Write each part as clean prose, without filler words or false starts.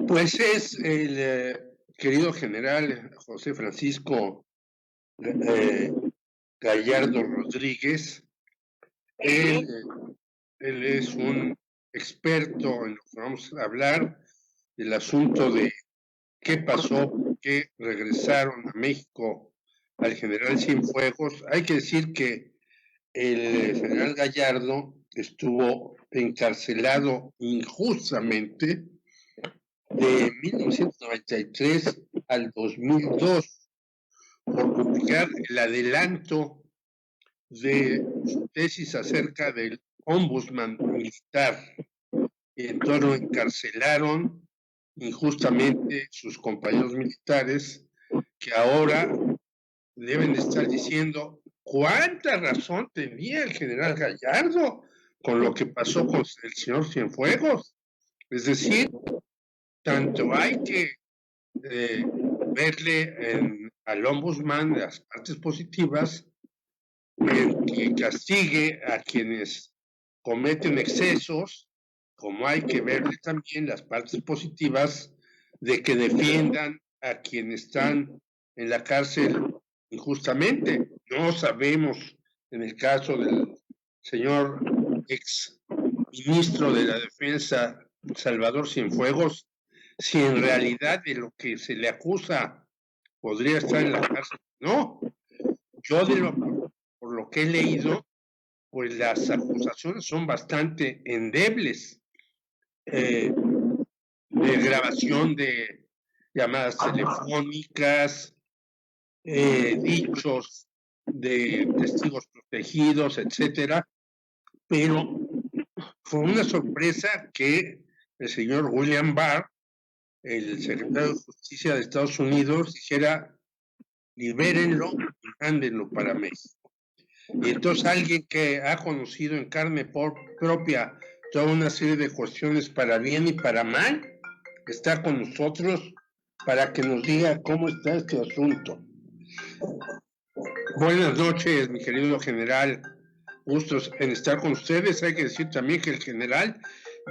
Pues es el querido general José Francisco eh, Gallardo Rodríguez. Él, él es un experto en lo que vamos a hablar del asunto de qué pasó, por qué regresaron a México al general Cienfuegos. Hay que decir que el general Gallardo estuvo encarcelado injustamente de 1993 al 2002 por publicar el adelanto de su tesis acerca del ombudsman militar. Y entonces lo encarcelaron injustamente sus compañeros militares, que ahora deben estar diciendo cuánta razón tenía el general Gallardo con lo que pasó con el señor Cienfuegos. Es decir, tanto hay que verle al ombudsman las partes positivas, que castigue a quienes cometen excesos, como hay que verle también las partes positivas de que defiendan a quienes están en la cárcel injustamente. No sabemos, en el caso del señor ex ministro de la Defensa, Salvador Cienfuegos, si en realidad de lo que se le acusa podría estar en la cárcel. No, yo por lo que he leído, pues las acusaciones son bastante endebles. De grabación de llamadas telefónicas, dichos de testigos protegidos, etcétera, pero fue una sorpresa que el señor William Barr, el secretario de Justicia de Estados Unidos, dijera: libérenlo y mándenlo para México. Y entonces alguien que ha conocido en carne propia toda una serie de cuestiones para bien y para mal, está con nosotros para que nos diga cómo está este asunto. Buenas noches, mi querido general. Gustos en estar con ustedes. Hay que decir también que el general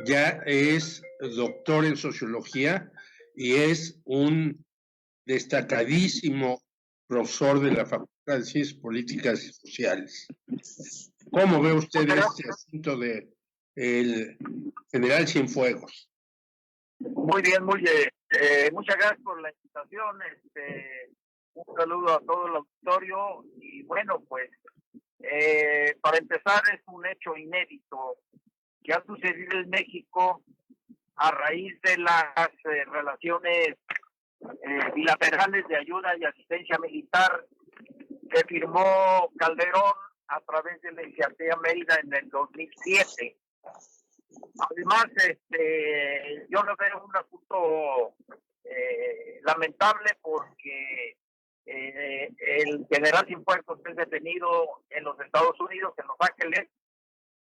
ya es doctor en sociología y es un destacadísimo profesor de la Facultad de Ciencias Políticas y Sociales. ¿Cómo ve usted este asunto de el general Cienfuegos? Muy bien, muy bien. Muchas gracias por la invitación. Un saludo a todo el auditorio. Y bueno, pues para empezar, es un hecho inédito que ha sucedido en México a raíz de las relaciones bilaterales de ayuda y asistencia militar que firmó Calderón a través de la iniciativa Mérida en el 2007. Además, yo lo veo un asunto lamentable porque el general Cienfuegos es detenido en los Estados Unidos, en Los Ángeles.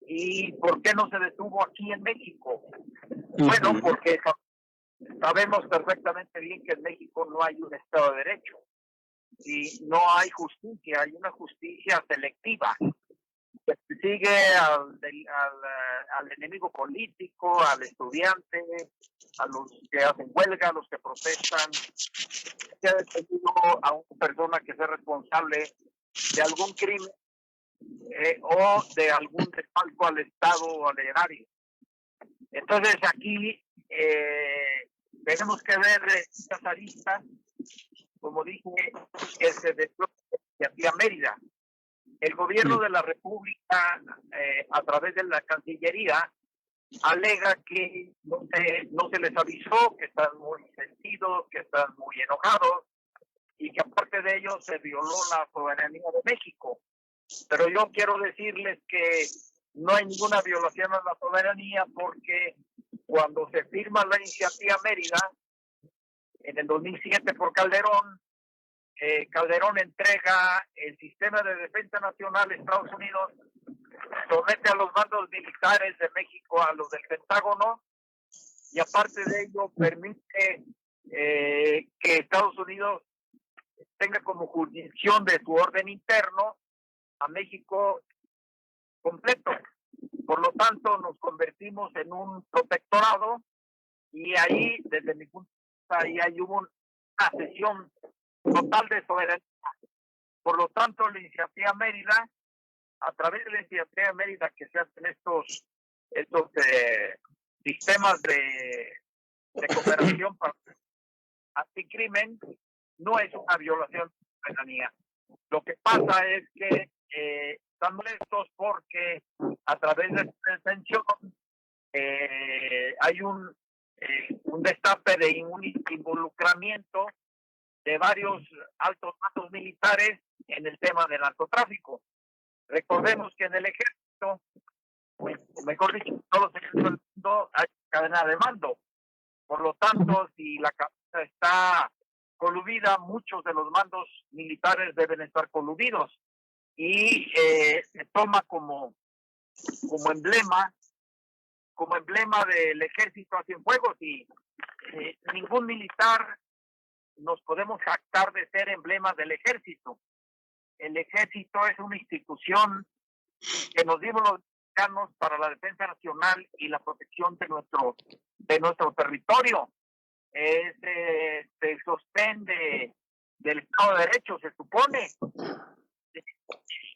¿Y por qué no se detuvo aquí en México? Bueno, porque sabemos perfectamente bien que en México no hay un Estado de Derecho y no hay justicia, hay una justicia selectiva que sigue al enemigo político, al estudiante, a los que hacen huelga, a los que protestan. Se ha detenido a una persona que sea responsable de algún crimen o de algún desfalco al Estado o al erario. Entonces aquí tenemos que ver estas aristas, como dije, que se desplazó a Mérida. El gobierno de la República, a través de la Cancillería, alega que no se les avisó, que están muy sentidos, que están muy enojados y que aparte de ello se violó la soberanía de México. Pero yo quiero decirles que no hay ninguna violación a la soberanía porque cuando se firma la iniciativa Mérida en el 2007 por Calderón, Calderón entrega el sistema de defensa nacional a Estados Unidos, somete a los mandos militares de México a los del Pentágono y aparte de ello permite que Estados Unidos tenga como jurisdicción de su orden interno a México completo. Por lo tanto, nos convertimos en un protectorado y ahí, desde mi punto de vista, ahí hubo una cesión total de soberanía. Por lo tanto, la iniciativa Mérida, a través de la iniciativa Mérida que se hacen estos sistemas de cooperación para anticrimen, no es una violación de soberanía. Lo que pasa es que están molestos porque a través de esta detención hay un destape de involucramiento de varios altos mandos militares en el tema del narcotráfico. Recordemos que en el ejército, mejor dicho, en todos los ejércitos del mundo hay cadena de mando. Por lo tanto, si la cabeza está coludida, muchos de los mandos militares deben estar coludidos. Y se toma como emblema del ejército a Cienfuegos, y ningún militar nos podemos jactar de ser emblema del ejército. El ejército es una institución que nos dimos los mexicanos para la defensa nacional y la protección de nuestro territorio. Se sostiene del Estado de Derecho, se supone.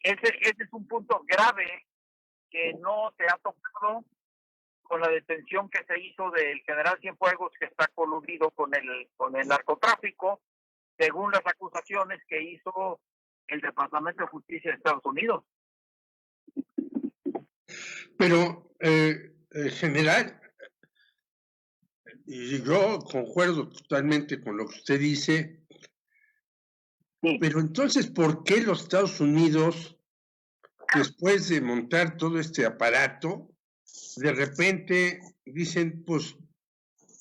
Ese es un punto grave que no se ha tocado con la detención que se hizo del general Cienfuegos, que está coludido con el narcotráfico, según las acusaciones que hizo el Departamento de Justicia de Estados Unidos. Pero, general, y yo concuerdo totalmente con lo que usted dice, sí. Pero entonces, ¿por qué los Estados Unidos, después de montar todo este aparato, de repente dicen, pues,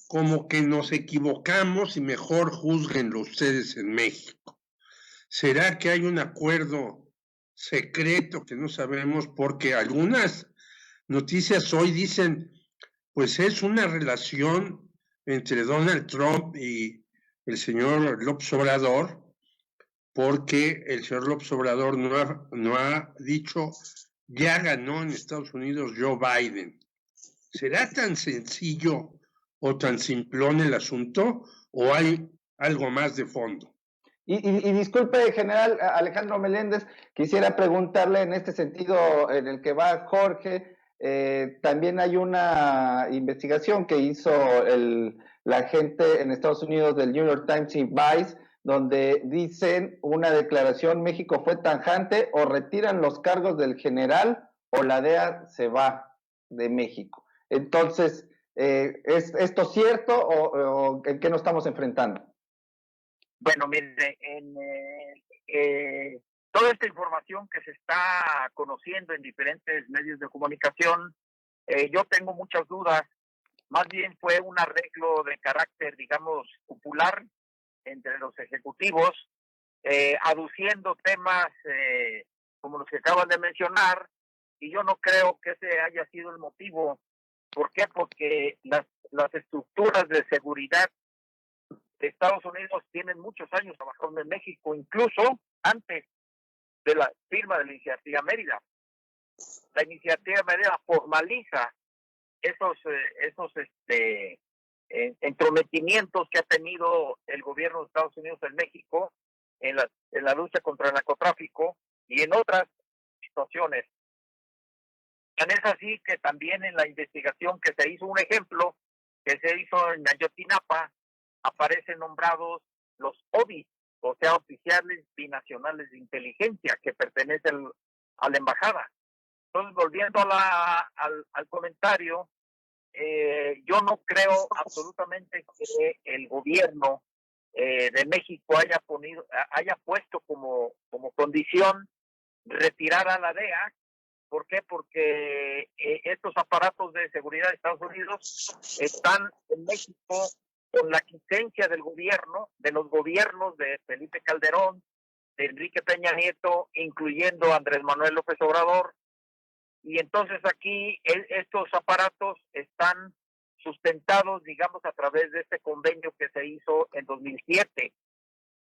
como que nos equivocamos y mejor júzguenlo ustedes en México? ¿Será que hay un acuerdo secreto que no sabemos? Porque algunas noticias hoy dicen, pues es una relación entre Donald Trump y el señor López Obrador, porque el señor López Obrador no ha dicho, ya ganó en Estados Unidos Joe Biden. ¿Será tan sencillo o tan simplón el asunto, o hay algo más de fondo? Y disculpe, general Alejandro Meléndez, quisiera preguntarle en este sentido en el que va Jorge. También hay una investigación que hizo la gente en Estados Unidos del New York Times y Vice, donde dicen una declaración: México fue tajante, o retiran los cargos del general o la DEA se va de México. Entonces, ¿es esto cierto o en qué nos estamos enfrentando? Bueno, mire, toda esta información que se está conociendo en diferentes medios de comunicación, yo tengo muchas dudas. Más bien fue un arreglo de carácter, digamos, popular entre los ejecutivos, aduciendo temas como los que acaban de mencionar, y yo no creo que ese haya sido el motivo. ¿Por qué? Porque las estructuras de seguridad de Estados Unidos tienen muchos años trabajando en México, incluso antes de la firma de la iniciativa Mérida. La iniciativa Mérida formaliza esos entrometimientos que ha tenido el gobierno de Estados Unidos en México en la lucha contra el narcotráfico y en otras situaciones. Tan es así que también en la investigación que se hizo, un ejemplo que se hizo en Ayotzinapa, aparecen nombrados los OBI, o sea, oficiales binacionales de inteligencia, que pertenecen a la embajada. Entonces, volviendo al comentario, yo no creo absolutamente que el gobierno de México haya puesto como condición retirar a la DEA. ¿Por qué? Porque estos aparatos de seguridad de Estados Unidos están en México con la quiescencia del gobierno, de los gobiernos de Felipe Calderón, de Enrique Peña Nieto, incluyendo a Andrés Manuel López Obrador. Y entonces aquí estos aparatos están sustentados, digamos, a través de este convenio que se hizo en 2007.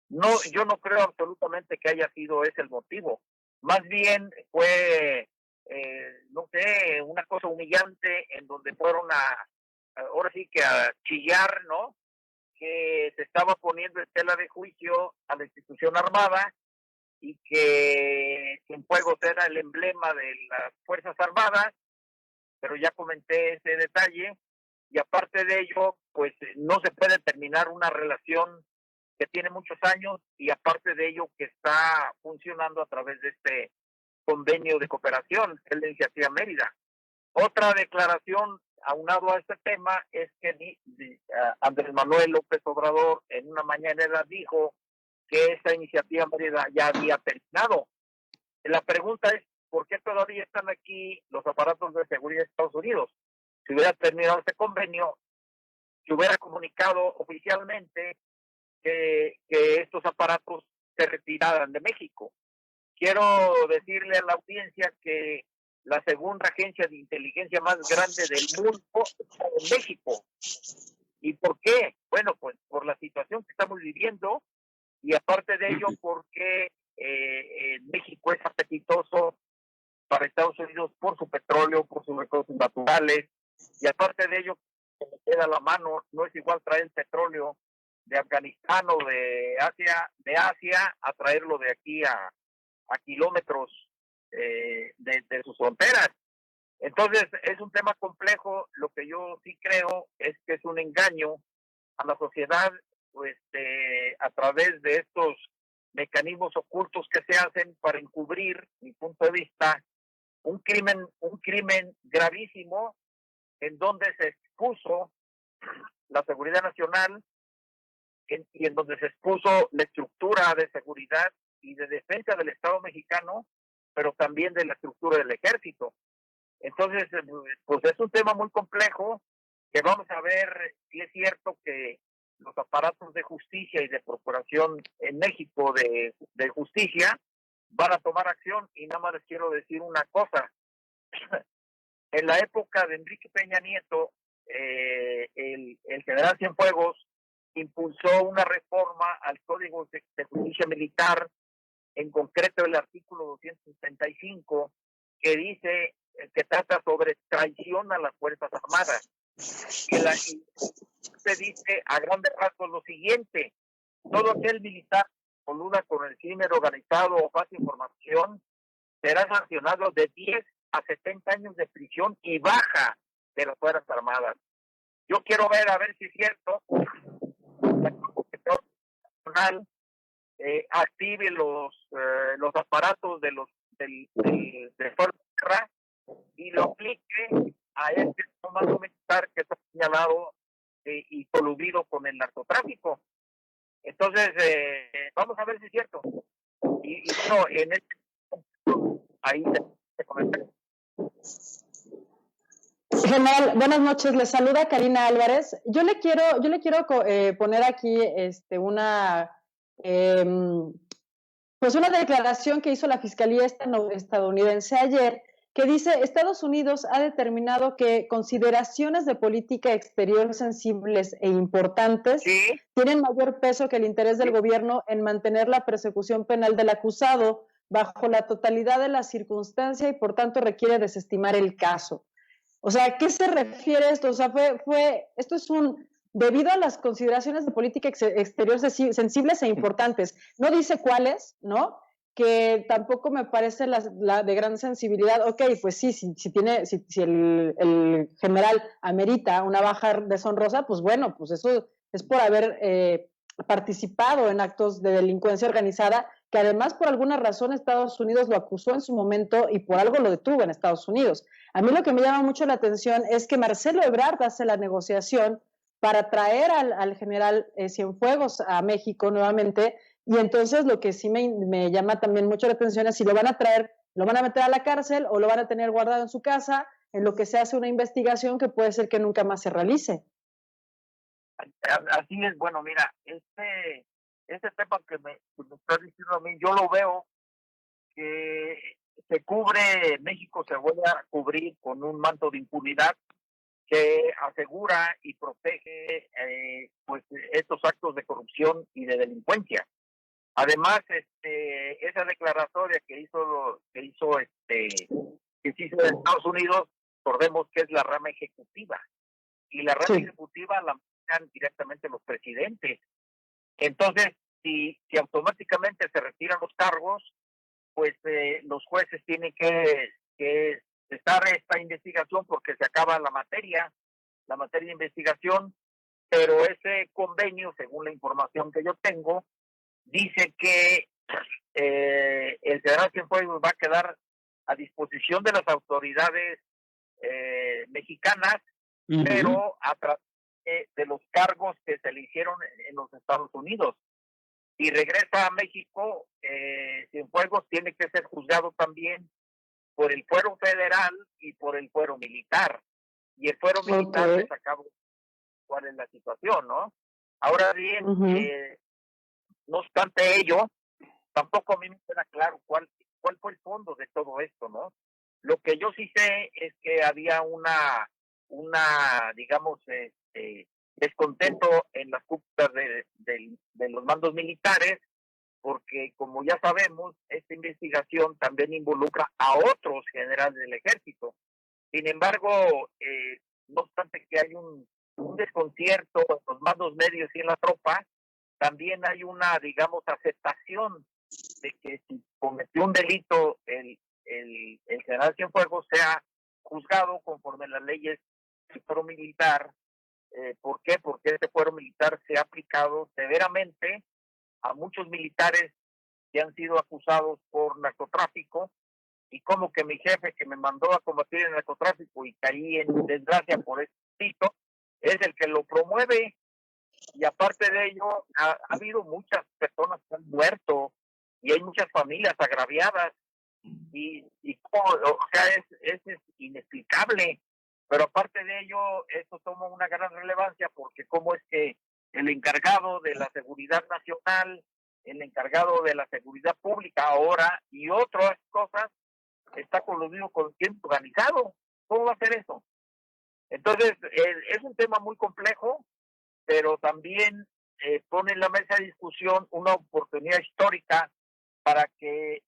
No, yo no creo absolutamente que haya sido ese el motivo. Más bien fue, no sé, una cosa humillante en donde fueron ahora sí que a chillar, ¿no? Que se estaba poniendo en tela de juicio a la institución armada y que Cienfuegos era el emblema de las Fuerzas Armadas, pero ya comenté ese detalle, y aparte de ello, pues no se puede terminar una relación que tiene muchos años, y aparte de ello que está funcionando a través de este convenio de cooperación, que es la iniciativa Mérida. Otra declaración aunado a este tema es que Andrés Manuel López Obrador en una mañanera dijo que esta iniciativa Mérida ya había terminado. La pregunta es, ¿por qué todavía están aquí los aparatos de seguridad de Estados Unidos? Si hubiera terminado este convenio, se hubiera comunicado oficialmente que estos aparatos se retiraran de México. Quiero decirle a la audiencia que la segunda agencia de inteligencia más grande del mundo está en México. ¿Y por qué? Bueno, pues por la situación que estamos viviendo, y aparte de ello, porque México es apetitoso para Estados Unidos por su petróleo, por sus recursos naturales, y aparte de ello, que me queda a la mano, no es igual traer el petróleo de Afganistán o de Asia a traerlo de aquí a kilómetros de sus fronteras. Entonces, es un tema complejo. Lo que yo sí creo es que es un engaño a la sociedad, pues, a través de estos mecanismos ocultos que se hacen para encubrir, mi punto de vista, un crimen gravísimo, en donde se expuso la seguridad nacional y en donde se expuso la estructura de seguridad y de defensa del Estado mexicano, pero también de la estructura del ejército. Entonces, pues es un tema muy complejo, que vamos a ver si es cierto que los aparatos de justicia y de procuración en México de justicia van a tomar acción. Y nada más les quiero decir una cosa. En la época de Enrique Peña Nieto, el general Cienfuegos impulsó una reforma al Código de Justicia Militar, en concreto el artículo 275, que dice que trata sobre traición a las Fuerzas Armadas. Y se dice a grandes rasgos lo siguiente: todo aquel militar que coluda con el crimen organizado o falsa información será sancionado de 10 a 70 años de prisión y baja de las Fuerzas Armadas. Yo quiero ver a ver si es cierto nacional active los aparatos de Fuerza Guerra y lo aplique a este comando militar que está señalado y coludido con el narcotráfico. Entonces, vamos a ver si es cierto. Y no, en este ahí se comenta. General, buenas noches. Le saluda Karina Álvarez. Yo le quiero poner aquí pues una declaración que hizo la Fiscalía estadounidense ayer, que dice: Estados Unidos ha determinado que consideraciones de política exterior sensibles e importantes tienen mayor peso que el interés del gobierno en mantener la persecución penal del acusado bajo la totalidad de la circunstancia, y por tanto requiere desestimar el caso. O sea, ¿a qué se refiere esto? O sea, esto es debido a las consideraciones de política exterior sensibles e importantes. No dice cuáles, ¿no? Que tampoco me parece la de gran sensibilidad. Ok, pues sí, si el general amerita una baja deshonrosa, pues bueno, pues eso es por haber participado en actos de delincuencia organizada, que además por alguna razón Estados Unidos lo acusó en su momento y por algo lo detuvo en Estados Unidos. A mí lo que me llama mucho la atención es que Marcelo Ebrard hace la negociación para traer al general Cienfuegos a México nuevamente, y entonces lo que sí me llama también mucho la atención es si lo van a traer, lo van a meter a la cárcel o lo van a tener guardado en su casa, en lo que se hace una investigación que puede ser que nunca más se realice. Así es. Bueno, mira, este tema que me está diciendo a mí, yo lo veo que México se vuelve a cubrir con un manto de impunidad que asegura y protege pues estos actos de corrupción y de delincuencia. Además, esa declaratoria que hizo en Estados Unidos, recordemos que es la rama ejecutiva, y la rama Sí. ejecutiva la manejan directamente los presidentes. Entonces, si automáticamente se retiran los cargos, pues los jueces tienen que cesar esta investigación porque se acaba la materia de investigación, pero ese convenio, según la información que yo tengo, dice que el General Cienfuegos va a quedar a disposición de las autoridades mexicanas, pero a través de los cargos que se le hicieron en los Estados Unidos. Si regresa a México, Cienfuegos tiene que ser juzgado también por el fuero federal y por el fuero militar. Y el fuero militar les acabo cuál es la situación, ¿no? Ahora bien, no obstante ello, tampoco a mí me queda claro cuál fue el fondo de todo esto, ¿no? Lo que yo sí sé es que había una digamos, descontento en las cúpulas de los mandos militares, porque como ya sabemos, esta investigación también involucra a otros generales del ejército. Sin embargo, no obstante que hay un desconcierto en los mandos medios y en la tropa, también hay una, digamos, aceptación de que si cometió un delito el general Cienfuegos sea juzgado conforme las leyes del fuero militar. ¿Por qué? Porque este fuero militar se ha aplicado severamente a muchos militares que han sido acusados por narcotráfico, y como que mi jefe que me mandó a combatir el narcotráfico y caí en desgracia por este delito, es el que lo promueve. Y aparte de ello, ha habido muchas personas que han muerto y hay muchas familias agraviadas y o sea, es inexplicable. Pero aparte de ello, esto toma una gran relevancia porque cómo es que el encargado de la seguridad nacional, el encargado de la seguridad pública ahora y otras cosas está coludido con el crimen organizado. ¿Cómo va a ser eso? Entonces, es un tema muy complejo, pero también pone en la mesa de discusión una oportunidad histórica para que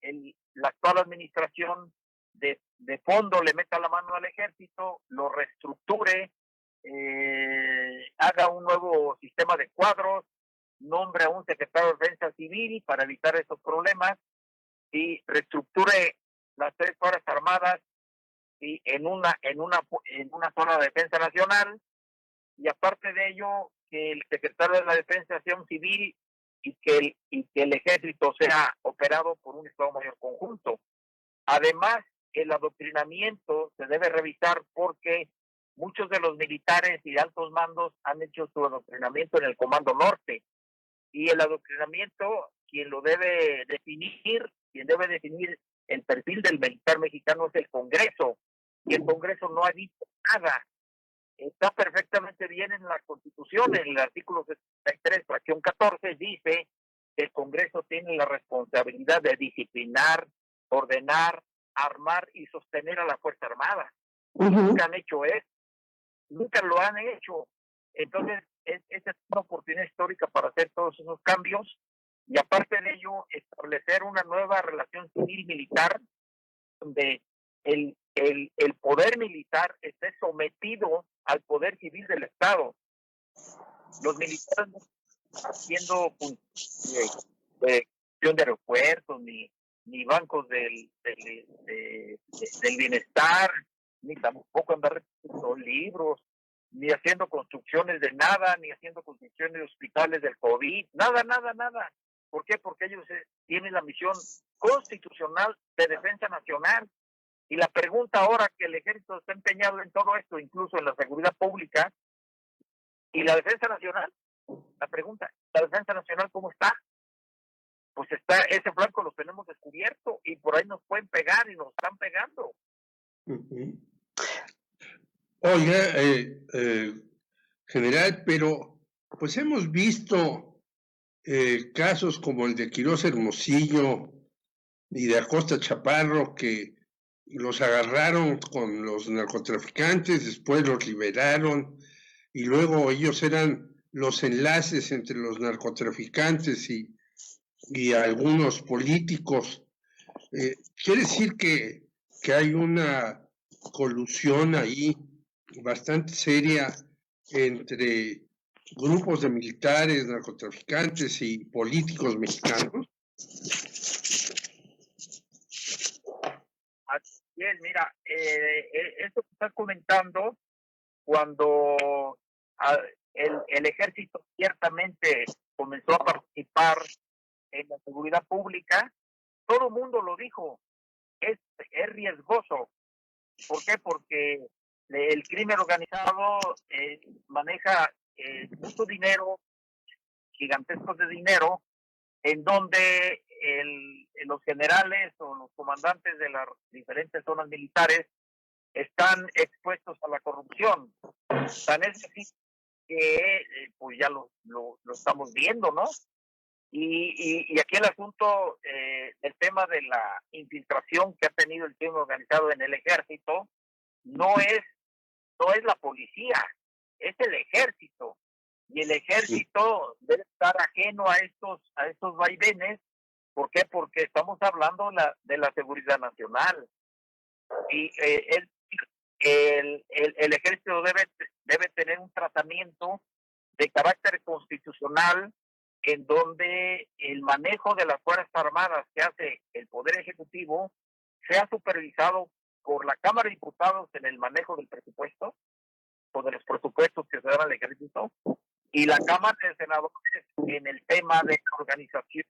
la actual administración de fondo le meta la mano al ejército, lo reestructure, haga un nuevo sistema de cuadros, nombre a un secretario de Defensa Civil para evitar estos problemas y reestructure las 3 Fuerzas Armadas y en una zona de defensa nacional, y aparte de ello que el secretario de la Defensa sea un civil y que el ejército sea operado por un Estado Mayor conjunto. Además, el adoctrinamiento se debe revisar porque muchos de los militares y altos mandos han hecho su adoctrinamiento en el Comando Norte, y el adoctrinamiento quien debe definir el perfil del militar mexicano es el Congreso, y el Congreso no ha dicho nada. Está perfectamente bien en la Constitución, en el artículo 63, fracción 14, dice que el Congreso tiene la responsabilidad de disciplinar, ordenar, armar y sostener a la Fuerza Armada. Nunca han hecho eso, nunca lo han hecho. Entonces, esta es una oportunidad histórica para hacer todos esos cambios, y aparte de ello, establecer una nueva relación civil-militar donde el poder militar esté sometido al poder civil del Estado. Los militares no están haciendo de aeropuertos, ni bancos del bienestar, ni tampoco andar repartiendo libros, ni haciendo construcciones de nada, ni haciendo construcciones de hospitales del COVID, nada. ¿Por qué? Porque ellos tienen la misión constitucional de defensa nacional. Y la pregunta ahora que el ejército está empeñado en todo esto, incluso en la seguridad pública y la defensa nacional, la pregunta, ¿la defensa nacional cómo está? Pues está, ese flanco lo tenemos descubierto y por ahí nos pueden pegar y nos están pegando. Oiga, general, pero pues hemos visto casos como el de Quirós Hermosillo y de Acosta Chaparro, que los agarraron con los narcotraficantes, después los liberaron y luego ellos eran los enlaces entre los narcotraficantes y algunos políticos. Quiere decir que hay una colusión ahí bastante seria entre grupos de militares, narcotraficantes y políticos mexicanos? Bien, mira, esto que estás comentando, cuando el ejército ciertamente comenzó a participar en la seguridad pública, todo el mundo lo dijo, es riesgoso. ¿Por qué? Porque el crimen organizado maneja mucho dinero, gigantescos de dinero, en donde los generales o los comandantes de las diferentes zonas militares están expuestos a la corrupción. Tan es así que pues ya lo estamos viendo, ¿no? Y aquí el asunto, el tema de la infiltración que ha tenido el crimen organizado en el ejército, no es la policía, es el ejército. Y el ejército debe estar ajeno a estos vaivenes. ¿Por qué? Porque estamos hablando de la seguridad nacional. Y el ejército debe tener un tratamiento de carácter constitucional, en donde el manejo de las Fuerzas Armadas que hace el Poder Ejecutivo sea supervisado por la Cámara de Diputados en el manejo del presupuesto, o de los presupuestos que se dan al ejército, y la Cámara de Senadores en el tema de organización,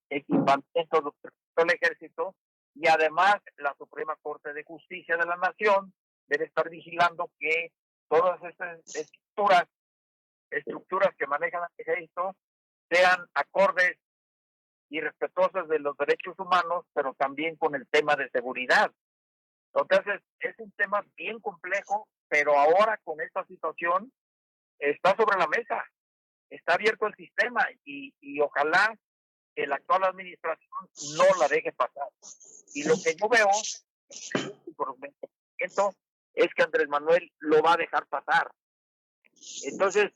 equipamiento del ejército, y además la Suprema Corte de Justicia de la Nación debe estar vigilando que todas estas estructuras que manejan el ejército sean acordes y respetuosas de los derechos humanos, pero también con el tema de seguridad. Entonces, es un tema bien complejo, pero ahora con esta situación está sobre la mesa, está abierto el sistema y ojalá que la actual administración no la deje pasar. Y lo que yo veo, por esto, es que Andrés Manuel lo va a dejar pasar. Entonces,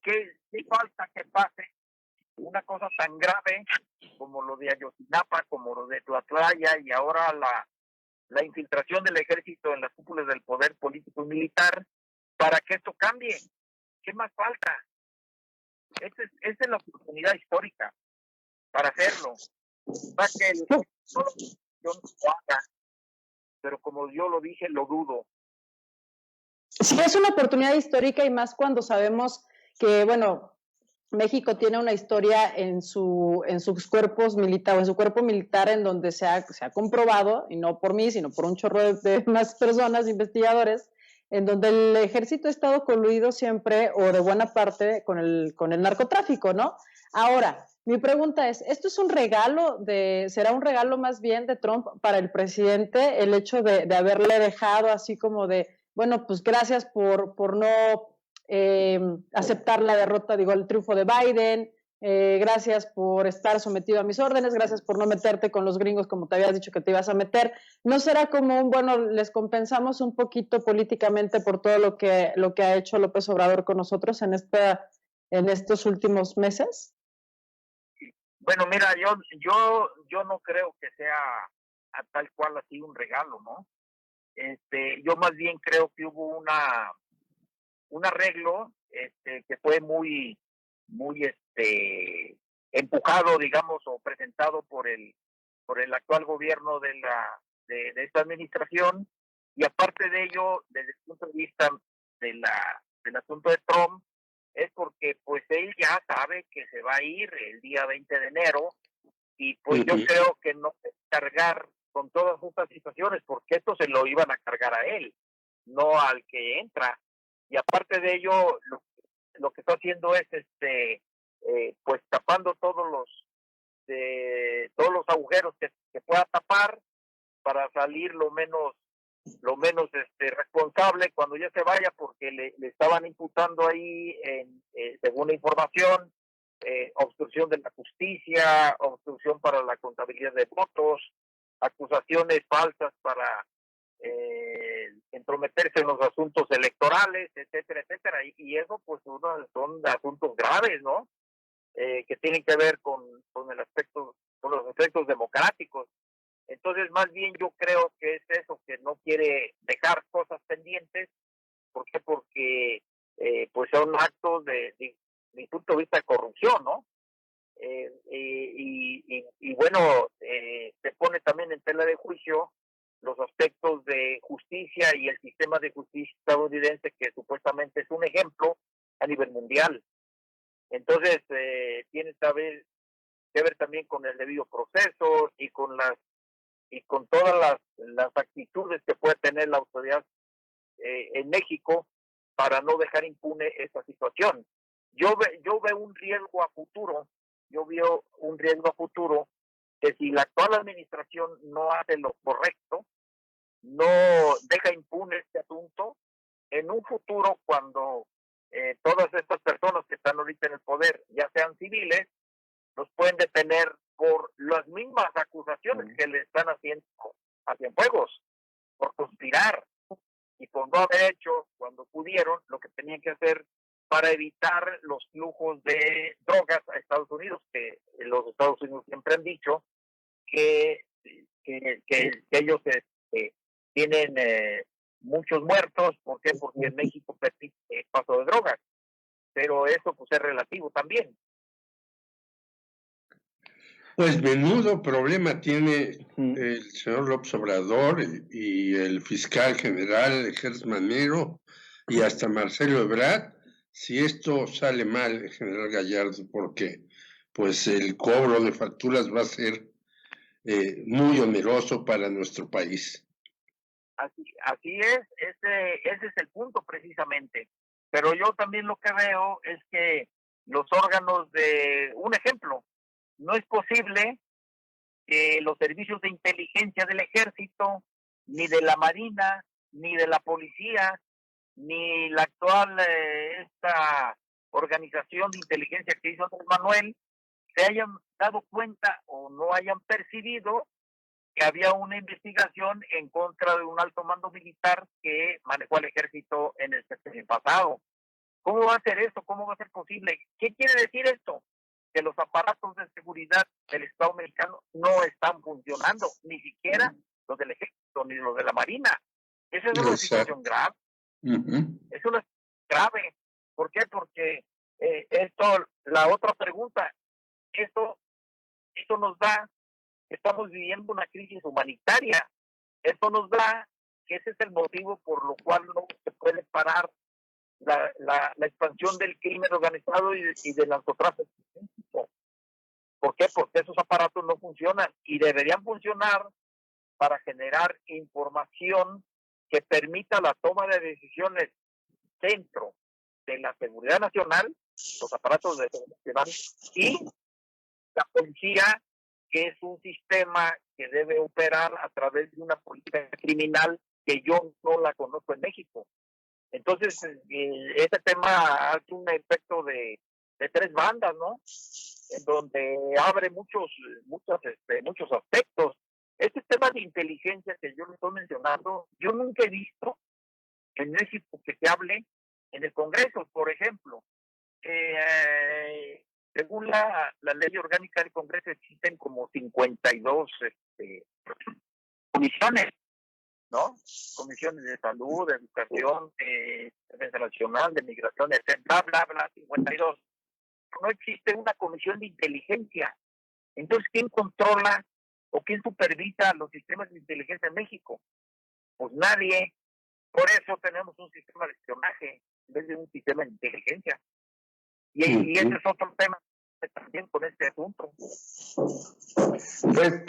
¿qué falta que pase una cosa tan grave como lo de Ayotzinapa, como lo de Tlatlaya, y ahora la infiltración del ejército en las cúpulas del poder político y militar, para que esto cambie? ¿Qué más falta? Esta es la oportunidad histórica para hacerlo. Para que yo no lo haga, pero como yo lo dije, lo dudo. Sí, es una oportunidad histórica, y más cuando sabemos que, bueno, México tiene una historia en sus cuerpos militares, en su cuerpo militar, en donde se ha comprobado, y no por mí, sino por un chorro de más personas, investigadores, en donde el ejército ha estado coluido siempre, o de buena parte, con el narcotráfico, ¿no? Ahora, mi pregunta es, ¿esto es un regalo será un regalo más bien de Trump para el presidente, el hecho de haberle dejado así como de, bueno, pues gracias por no aceptar la derrota, el triunfo de Biden, gracias por estar sometido a mis órdenes, gracias por no meterte con los gringos como te habías dicho que te ibas a meter? ¿No será como les compensamos un poquito políticamente por todo lo que ha hecho López Obrador con nosotros en estos últimos meses? Bueno, mira, yo no creo que sea a tal cual así un regalo, ¿no? Yo más bien creo que hubo un arreglo que fue muy empujado, digamos, o presentado por el actual gobierno de esta administración. Y aparte de ello, desde el punto de vista del asunto de Trump, es porque pues él ya sabe que se va a ir el día 20 de enero, y pues yo creo que no puede cargar con todas estas situaciones, porque esto se lo iban a cargar a él, no al que entra. Y aparte de ello, lo que está haciendo es pues tapando todos los agujeros que pueda tapar, para salir lo menos responsable cuando ya se vaya, porque le estaban imputando ahí, según la información, obstrucción de la justicia, obstrucción para la contabilidad de votos, acusaciones falsas para entrometerse en los asuntos electorales, etcétera, etcétera. Y eso pues son asuntos graves, ¿no? Que tienen que ver con el aspecto, con los aspectos democráticos. Entonces, más bien yo creo que es eso, que no quiere dejar cosas pendientes. ¿Por qué? Porque pues son actos de mi punto de vista de corrupción, ¿no? Y bueno, se pone también en tela de juicio los aspectos de justicia y el sistema de justicia estadounidense, que supuestamente es un ejemplo a nivel mundial. Entonces, tiene que ver también con el debido proceso y con todas las actitudes que puede tener la autoridad en México para no dejar impune esta situación. Yo veo un riesgo a futuro, que si la actual administración no hace lo correcto, no deja impune este asunto, en un futuro, cuando todas estas personas que están ahorita en el poder, ya sean civiles, los pueden detener por las mismas acusaciones que le están haciendo a Cienfuegos, por conspirar y por no haber hecho, cuando pudieron, lo que tenían que hacer para evitar los flujos de drogas a Estados Unidos, que los Estados Unidos siempre han dicho que ellos tienen muchos muertos. ¿Por qué? Porque en México permite el paso de drogas, pero eso pues es relativo también. Pues menudo problema tiene el señor López Obrador y el fiscal general Gers Manero y hasta Marcelo Ebrard, si esto sale mal, general Gallardo, porque pues el cobro de facturas va a ser muy oneroso para nuestro país. Así es, ese es el punto precisamente. Pero yo también lo que veo es que los órganos un ejemplo, no es posible que los servicios de inteligencia del Ejército, ni de la Marina, ni de la Policía, ni la actual esta organización de inteligencia que hizo Andrés Manuel, se hayan dado cuenta o no hayan percibido que había una investigación en contra de un alto mando militar que manejó al ejército en el sexenio pasado. ¿Cómo va a ser esto? ¿Cómo va a ser posible? ¿Qué quiere decir esto? Que los aparatos de seguridad del Estado mexicano no están funcionando, ni siquiera los del ejército ni los de la Marina. Esa es una situación grave. Es una situación grave. ¿Por qué? Porque la otra pregunta, esto nos da que estamos viviendo una crisis humanitaria. Esto nos da que ese es el motivo por lo cual no se puede parar la expansión del crimen organizado y del narcotráfico. ¿Por qué? Porque esos aparatos no funcionan y deberían funcionar para generar información que permita la toma de decisiones dentro de la seguridad nacional, los aparatos de seguridad nacional y la policía, que es un sistema que debe operar a través de una política criminal que yo no la conozco en México. Entonces, este tema hace un efecto de tres bandas, ¿no? En donde abre muchos aspectos. Este tema de inteligencia que yo le estoy mencionando, yo nunca he visto en México que se hable en el Congreso, por ejemplo. Según la ley orgánica del Congreso existen como 52 comisiones, ¿no? Comisiones de salud, de educación, de defensa nacional, de migración, bla, bla, bla, 52. No existe una comisión de inteligencia. Entonces, ¿quién controla o quién supervisa los sistemas de inteligencia en México? Pues nadie. Por eso tenemos un sistema de espionaje en vez de un sistema de inteligencia. Y ese es otro tema también con este asunto. Pues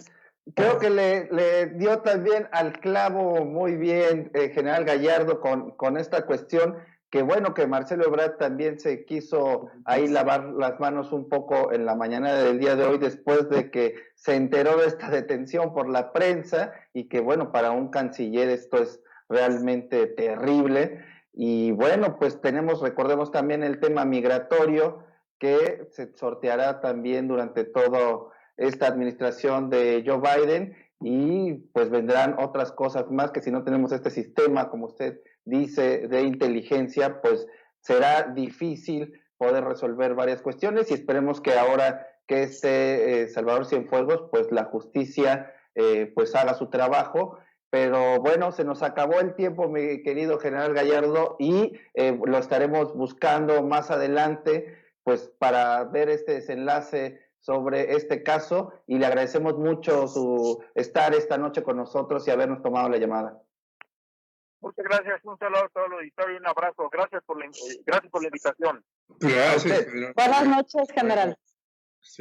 creo que le dio también al clavo muy bien, general Gallardo, con esta cuestión, que bueno, que Marcelo Ebrard también se quiso ahí lavar las manos un poco en la mañana del día de hoy, después de que se enteró de esta detención por la prensa, y que bueno, para un canciller esto es realmente terrible. Y bueno, pues recordemos también el tema migratorio, que se sorteará también durante toda esta administración de Joe Biden, y pues vendrán otras cosas más que si no tenemos este sistema, como usted dice, de inteligencia, pues será difícil poder resolver varias cuestiones, y esperemos que ahora que esté Salvador Cienfuegos, pues la justicia pues haga su trabajo Pero bueno, se nos acabó el tiempo, mi querido general Gallardo, y lo estaremos buscando más adelante, pues para ver este desenlace sobre este caso, y le agradecemos mucho su estar esta noche con nosotros y habernos tomado la llamada. Muchas gracias, un saludo a todo el auditorio y un abrazo. Gracias por la invitación. Gracias. Buenas noches, general.